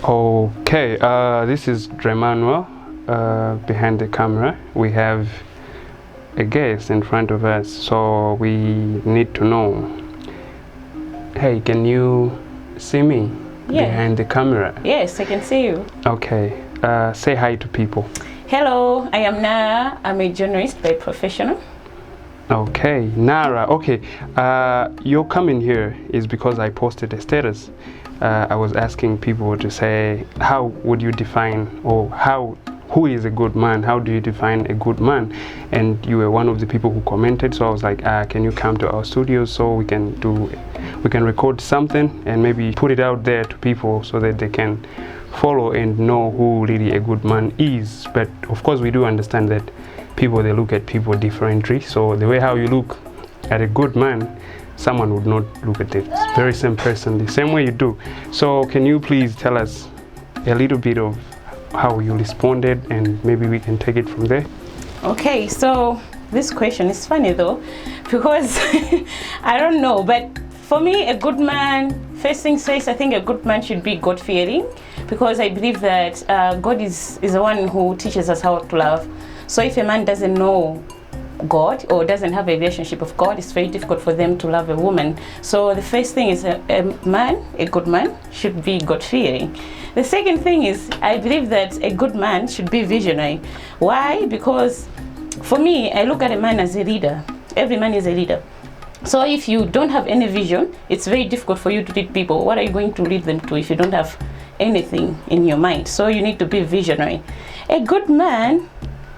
Okay, this is Dremmanuel. Behind the camera, we have a guest in front of us, so we need to know. Hey, can you see me behind the camera? Yes, I can see you. Okay, say hi to people. Hello, I am Nara. I'm a journalist by profession. Okay, Nara. Okay, your coming here is because I posted a status. I was asking people to say, how would you define, or who is a good man? How do you define a good man? And you were one of the people who commented, so I was like, can you come to our studio so we can record something and maybe put it out there to people so that they can follow and know who really a good man is. But of course we do understand that people, they look at people differently, so the way how you look at a good man, someone would not look at the very same person the same way you do. So can you please tell us a little bit of how you responded, and maybe we can take it from there? Okay, so this question is funny though, because I don't know, but for me, a good man, first thing says, I think a good man should be God-fearing, because I believe that God is the one who teaches us how to love. So if a man doesn't know God or doesn't have a relationship with God, it's very difficult for them to love a woman. So the first thing is a good man should be God-fearing. The second thing is, I believe that a good man should be visionary. Why? Because for me, I look at a man as a leader. Every man is a leader. So if you don't have any vision, it's very difficult for you to lead people. What are you going to lead them to if you don't have anything in your mind? So you need to be visionary. A good man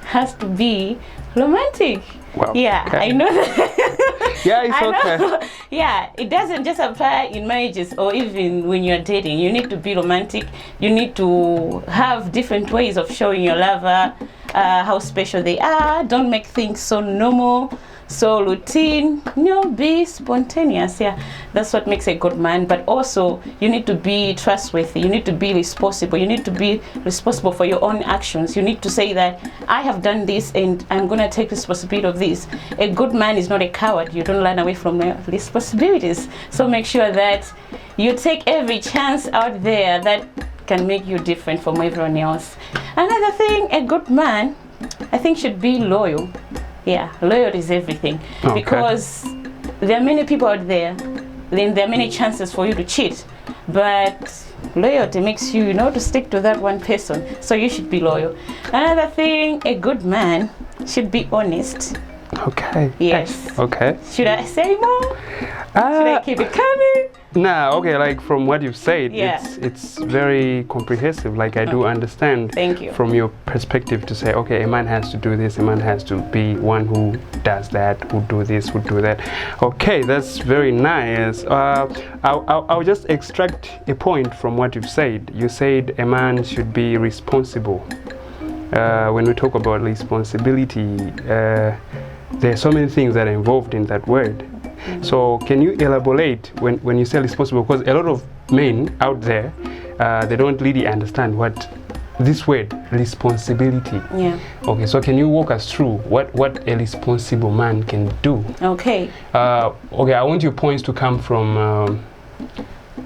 has to be romantic. Wow. Yeah, okay. I know that. Yeah, it's okay. Yeah, it doesn't just apply in marriages or even when you're dating. You need to be romantic. You need to have different ways of showing your lover how special they are. Don't make things so normal, so routine. Be spontaneous. Yeah, that's what makes a good man. But also, you need to be trustworthy. You need to be responsible. You need to be responsible for your own actions. You need to say that I have done this and I'm going to take responsibility of this. A good man is not a coward. You don't run away from your responsibilities. So make sure that you take every chance out there that can make you different from everyone else. Another thing, a good man, I think, should be loyal. Yeah, loyalty is everything. Okay. Because there are many people out there, then there are many chances for you to cheat. But loyalty makes you, to stick to that one person. So you should be loyal. Another thing, a good man should be honest. Okay. Yes. Okay. Should I say more? Should I keep it coming? Nah, okay, like from what you've said, yeah. it's very comprehensive. Like I do understand. Thank you. From your perspective to say, okay, a man has to do this, a man has to be one who does that, who do this, who do that. Okay, that's very nice. I'll just extract a point from what you've said. You said a man should be responsible. When we talk about responsibility, there are so many things that are involved in that word. So can you elaborate when you say responsible? Because a lot of men out there, they don't really understand what this word responsibility. Yeah. Okay, so can you walk us through what a responsible man can do? Okay. Okay, I want your points to come from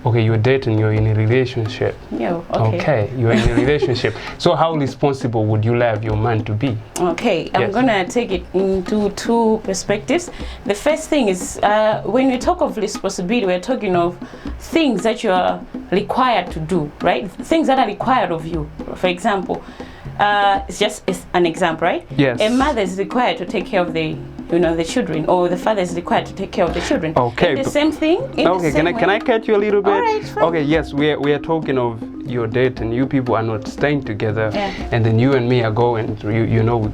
okay, you're dating, you're in a relationship. Yeah, okay. Okay, you're in a relationship. So how responsible would you love your man to be? Okay, I'm gonna take it into two perspectives. The first thing is, when we talk of responsibility, we're talking of things that you are required to do, right? Things that are required of you. For example, it's just an example, right? Yes. A mother is required to take care of the children, or the father is required to take care of the children. Okay. The same thing. Okay, can I cut you a little bit? All right, fine. Okay, yes, we are talking of your date, and you people are not staying together, yeah. And then you and me are going,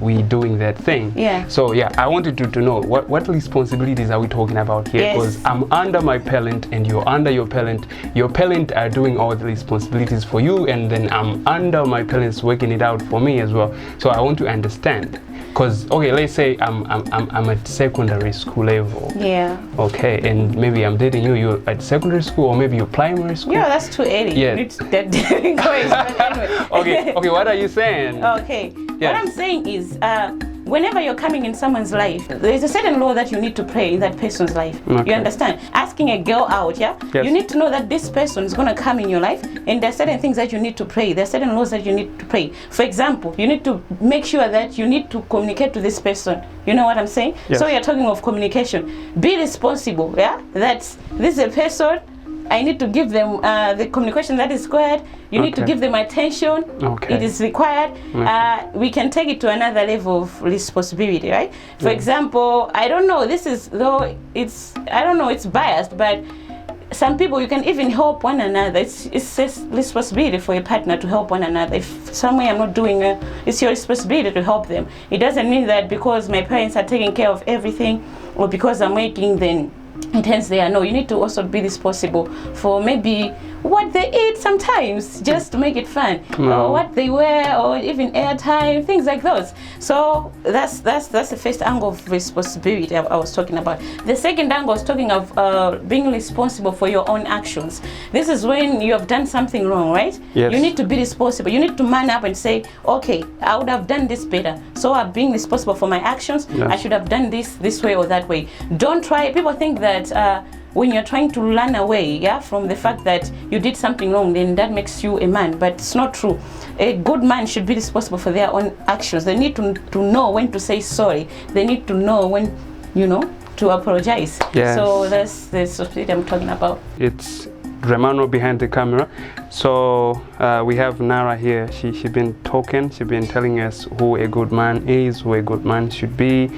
we doing that thing. Yeah. So yeah, I wanted to know what responsibilities are we talking about here? Because yes. I'm under my parent and you're under your parent. Your parent are doing all the responsibilities for you, and then I'm under my parents working it out for me as well. So I want to understand. Because, okay, let's say I'm at secondary school level. Yeah. Okay, and maybe I'm dating you, you're at secondary school, or maybe you're primary school. Yeah, that's too early. Yeah. Anyway. Okay, what are you saying? Okay, yes. What I'm saying is, whenever you're coming in someone's life, there's a certain law that you need to pray in that person's life. Okay. You understand? Asking a girl out, yeah? Yes. You need to know that this person is going to come in your life, and there are certain things that you need to pray. There are certain laws that you need to pray. For example, you need to make sure that you need to communicate to this person. You know what I'm saying? Yes. So you're talking of communication. Be responsible, yeah? That this is a person, I need to give them the communication that is required. You need to Okay. give them attention. Okay. It is required. Okay. We can take it to another level of responsibility, right? For Yeah. example, I don't know, this is, though it's, I don't know, it's biased, but some people, you can even help one another. It's a responsibility for your partner to help one another. If somewhere I'm not doing it, it's your responsibility to help them. It doesn't mean that because my parents are taking care of everything, or because I'm working, then it ends there. No, you need to also be responsible for maybe what they eat sometimes, just to make it fun, No. or what they wear, or even airtime, things like those. So that's the first angle of responsibility I was talking about. The second angle is talking of being responsible for your own actions. This is when you have done something wrong, right? Yes. You need to be responsible. You need to man up and say, okay, I would have done this better. So I'm being responsible for my actions. Yes. I should have done this way or that way. Don't try. People think that when you're trying to run away, yeah, from the fact that you did something wrong, then that makes you a man. But it's not true. A good man should be responsible for their own actions. They need to know when to say sorry. They need to know when, to apologize. Yes. So that's the responsibility I'm talking about. It's Dremmanuel behind the camera. So we have Nara here. She's been talking. She's been telling us who a good man is, who a good man should be,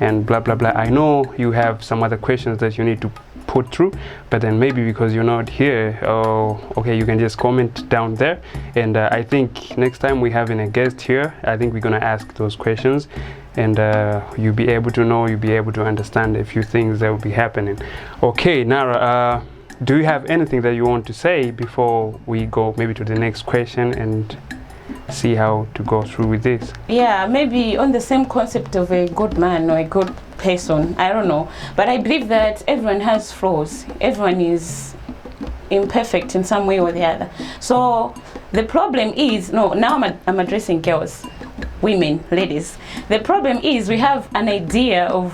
and blah blah blah. I know you have some other questions that you need to put through, but then maybe because you're not here, okay, you can just comment down there, and I think next time we having a guest here, I think we're gonna ask those questions, and you'll be able to know, you'll be able to understand a few things that will be happening. Okay, Nara, do you have anything that you want to say before we go maybe to the next question and see how to go through with this? Yeah, maybe on the same concept of a good man or a good person, I don't know, but I believe that everyone has flaws. Everyone is imperfect in some way or the other. So the problem is, now I'm addressing girls, women, ladies. The problem is we have an idea of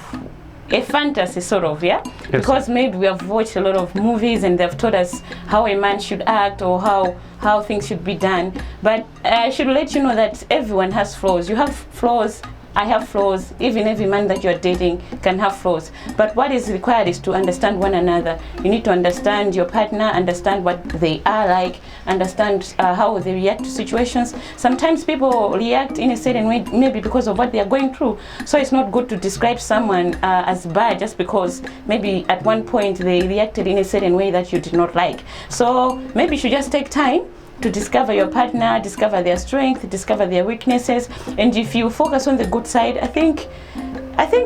a fantasy, sort of, yeah? Yes. Because maybe we have watched a lot of movies and they've taught us how a man should act or how things should be done. But I should let you know that everyone has flaws. You have flaws, I have flaws, even every man that you're dating can have flaws. But what is required is to understand one another. You need to understand your partner, understand what they are like, understand how they react to situations. Sometimes people react in a certain way, maybe because of what they are going through. So it's not good to describe someone as bad just because maybe at one point they reacted in a certain way that you did not like. So maybe you should just take time to discover your partner, discover their strength, discover their weaknesses, and if you focus on the good side, I think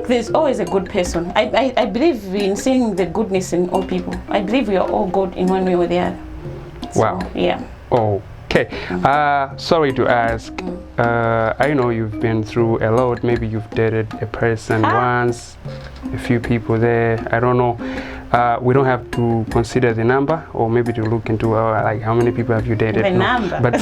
there's always a good person. I believe in seeing the goodness in all people. I believe we are all good in one way or the other. Wow. So, yeah. Okay. Sorry to ask. I know you've been through a lot. Maybe you've dated a person once, a few people there. I don't know. We don't have to consider the number, or maybe to look into like how many people have you dated. The number. But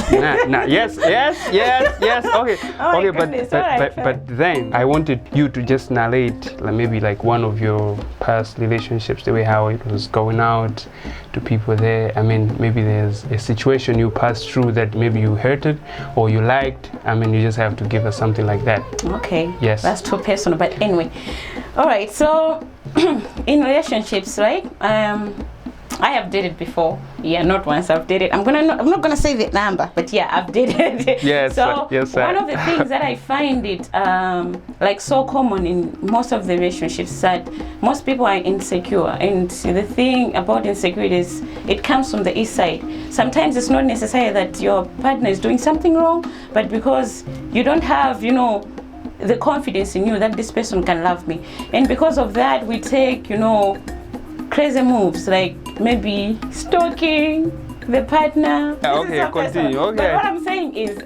yes. Okay. Oh okay. goodness, But then I wanted you to just narrate like maybe like one of your past relationships, the way how it was going out to people there. I mean, maybe there's a situation you passed through that maybe you hated or you liked. I mean, you just have to give us something like that. Okay. Yes. That's too personal, but anyway. All right. So in relationships, right? I have dated before. Yeah, not once. I've dated. I'm not gonna say the number, but yeah, I've dated. Yes. So yes, one of the things that I find it like so common in most of the relationships is that most people are insecure, and the thing about insecurity is it comes from the east side. Sometimes it's not necessary that your partner is doing something wrong, but because you don't have, the confidence in you that this person can love me, and because of that we take crazy moves like maybe stalking the partner. Okay, continue. Okay. But what I'm saying is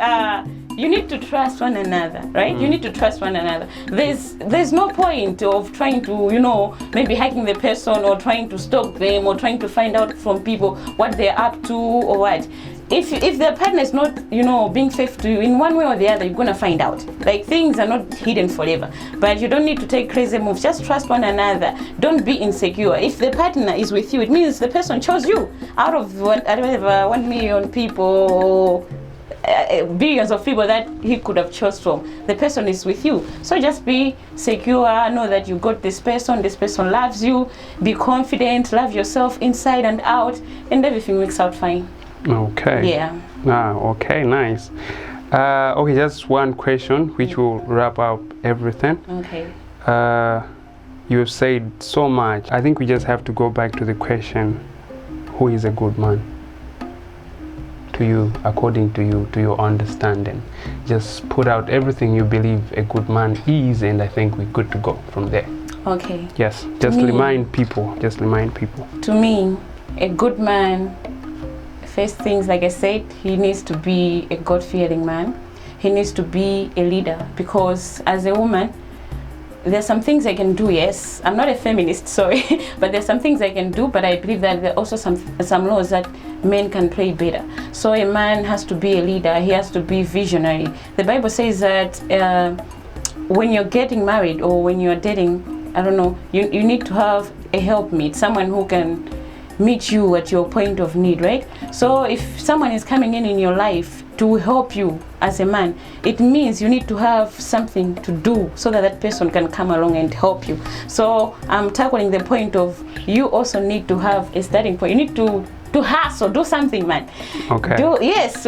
you need to trust one another, right? You need to trust one another. There's no point of trying to maybe hacking the person or trying to stalk them or trying to find out from people what they're up to or what. if the partner is not, being faithful to you in one way or the other, you're gonna find out. Like, things are not hidden forever. But you don't need to take crazy moves. Just trust one another. Don't be insecure. If the partner is with you, it means the person chose you. Out of whatever 1 million people, billions of people that he could have chose from, the person is with you. So just be secure. Know that you got this person. This person loves you. Be confident. Love yourself inside and out, and everything works out fine. Okay. Yeah. Okay, nice. Okay, just one question which will wrap up everything. Okay. You have said so much. I think we just have to go back to the question, who is a good man? To you, according to you, to your understanding. Just put out everything you believe a good man is, and I think we're good to go from there. Okay. Yes, just remind people. Just remind people. To me, a good man, first things, like I said, he needs to be a God-fearing man. He needs to be a leader, because as a woman, there's some things I can do. Yes, I'm not a feminist, sorry, but there's some things I can do, but I believe that there are also some roles that men can play better. So a man has to be a leader. He has to be visionary. The Bible says that when you're getting married or when you're dating, I don't know, you need to have a helpmeet, someone who can meet you at your point of need, right? So if someone is coming in your life to help you as a man, it means you need to have something to do so that that person can come along and help you. So I'm tackling the point of, you also need to have a starting point. You need to hustle, do something, man. Okay. Work hard. Yes.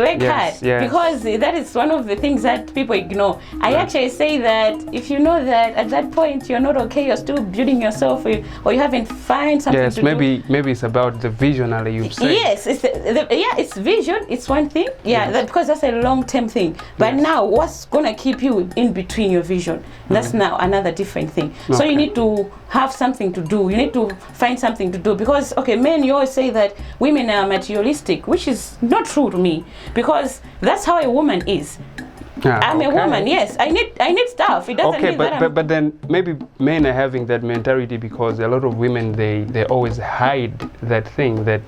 Because that is one of the things that people ignore. I actually say that if you know that at that point you're not okay, you're still building yourself, or you haven't found something to do. Maybe it's about the visionary you say. Yes, it's vision. It's one thing. Yeah, because that's a long-term thing. But now, what's gonna keep you in between your vision? That's now another different thing. So you need to have something to do. You need to find something to do, because men, you always say that women are materialistic, which is not true to me, because that's how a woman is. I'm a woman. Yes, I need stuff. It doesn't mean that but then maybe men are having that mentality because a lot of women they always hide that thing, that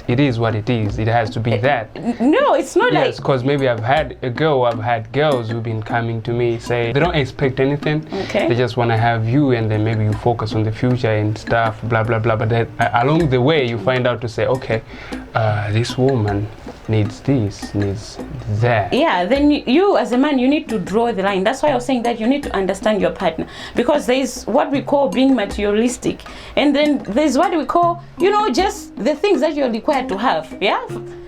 it is what it is. It has to be that. No, it's not like. Yes, because maybe I've had girls who've been coming to me say they don't expect anything. Okay. They just want to have you, and then maybe you focus on the future and stuff, blah blah blah. But then, along the way, you find out to say, okay, this woman needs this, needs that. Yeah, then you as a man, you need to draw the line. That's why I was saying that you need to understand your partner, because there's what we call being materialistic, and then there's what we call, just the things that you're required to have. Yeah,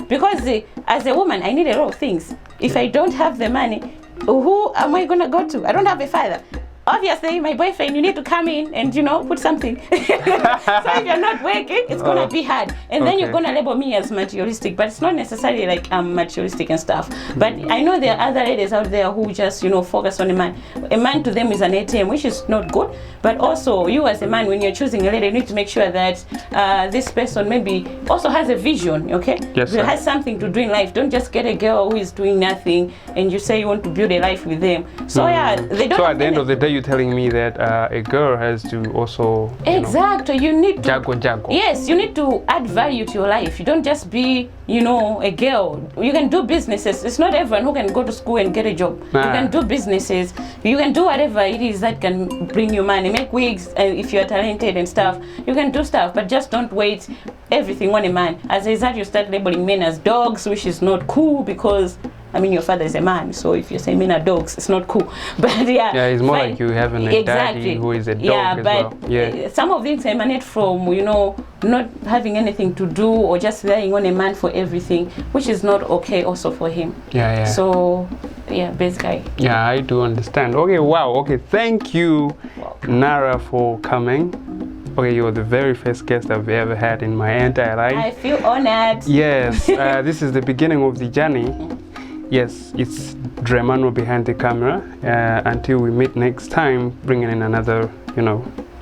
because as a woman, I need a lot of things. If I don't have the money, who am I gonna go to? I don't have a father. Obviously, my boyfriend, you need to come in and, put something. So if you're not working, it's going to be hard. And then you're going to label me as materialistic. But it's not necessarily like I'm materialistic and stuff. But I know there are other ladies out there who just, focus on a man. A man to them is an ATM, which is not good. But also, you as a man, when you're choosing a lady, you need to make sure that this person maybe also has a vision, okay? Yes, sir. Has something to do in life. Don't just get a girl who is doing nothing and you say you want to build a life with them. So, they don't. So at the end of the day, you're telling me that a girl has to also exactly, you need to jago. Yes, you need to add value to your life. You don't just be a girl. You can do businesses. It's not everyone who can go to school and get a job. You can do businesses. You can do whatever it is that can bring you money. Make wigs, and if you're talented and stuff, you can do stuff. But just don't wait everything on a man. As a result, you start labeling men as dogs, which is not cool, because your father is a man, so if you say men are dogs, it's not cool. But yeah, it's more like you having a daddy who is a dog as well. Yeah, some of things emanate from not having anything to do, or just relying on a man for everything, which is not okay also for him. Yeah. So basically. Yeah, I do understand. Okay, wow. Okay, thank you, Nara, for coming. Okay, you're the very first guest I've ever had in my entire life. I feel honored. Yes, this is the beginning of the journey. Yes, it's Dremmanuel behind the camera. Until we meet next time, bringing in another,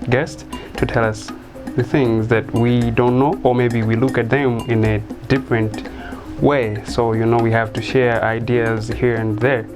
guest to tell us the things that we don't know, or maybe we look at them in a different way. So, we have to share ideas here and there.